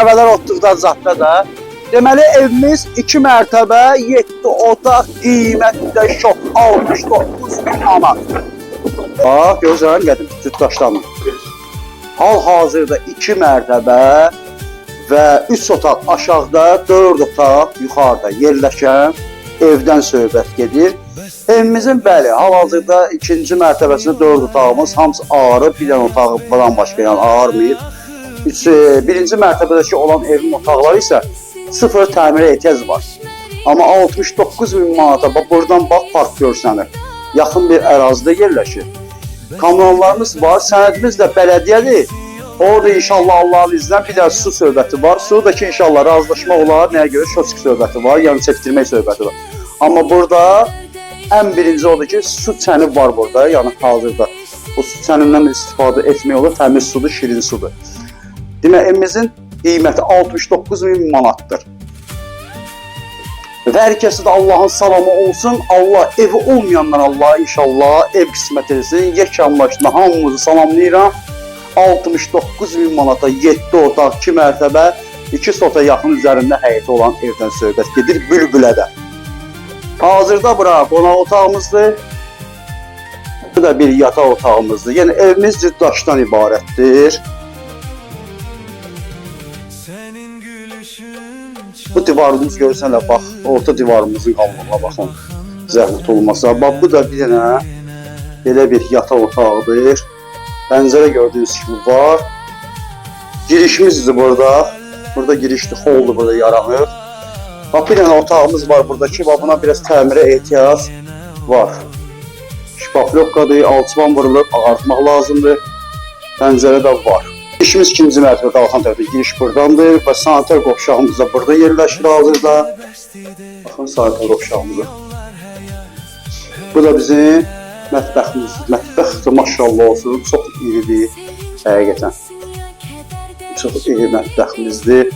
Mərtəbələr otduqdan zatda da. Deməli evimiz 2 mərtəbə, 7 otaq, qiymətdə şok 69.000 manat. Bax, gözlərim qədim, cütdaşlanır. Hal-hazırda 2 mərtəbə və 3 otaq aşağıda, 4 otaq yuxarıda yerləşən evdən söhbət gedir. Evimizin bəli, hal-hazırda 2-ci mərtəbəsində 4 otağımız, hamısı ağır, bir dənə otağından başqa yəni ağırmayıb. Birinci mərtəbədəki olan evin otaqları isə sıfır təmirə ehtiyac var. Amma 69.000 manata, buradan bax, park görsənir. Yaxın bir ərazidə yerləşir. Kommunallarımız var, sənədimiz də bələdiyyədir. Orada inşallah Allah'ın iznən bir də su söhbəti var. Sudakı inşallah razılaşma olar, nəyə görə şosik söhbəti var, yəni çəkdirmək söhbəti var. Amma burada ən birinci odur ki, su çəni var burada, yəni hazırda. O su çənindən istifadə etmək olur, təmiz sudur, şirin sudur. Demək, evimizin qiyməti 69.000 manatdır. Və hər kəsi də Allah'ın salamı olsun. Allah evi olmayanlar Allah inşallah ev qismət etsin. Yekanlaşma hamımızı salamlayıram. 69.000 manata 7 otaq, 2 mərtəbə, 2 sota yaxın üzərində həyəti olan evdən söhbət gedir Bülbülədə. Hazırda bura qonaq otağımızdır. Bu da bir yataq otağımızdır. Yəni evimiz daşdan ibarətdir. Bu divarımız görsənlər, bax, orta divarımızın qalınlığına baxın, zəhmət olmasa. Bax, bu da bir dənə belə bir yataq otağıdır. Pəncərə gördüyünüz kimi var. Girişimizdir burada. Burada girişli holdur, burada yaranır. Bax, bir dənə otağımız var buradakı, buna biraz təmirə ehtiyac var. Şpaflokkadır, alçıvan vurulub, ağartmaq lazımdır. Pəncərə də var. Girişimiz 2-ci mərtəbə qalxan tərəfdə giriş buradandır və sanitar qovşağımız da burada yerləşir hazırda. Baxın sanitar qovşağımıza. Bu da bizim mətbəximizdir. Mətbəxdir, maşallah olsun, çox iridir həqiqətən. Çox iri mətbəximizdir.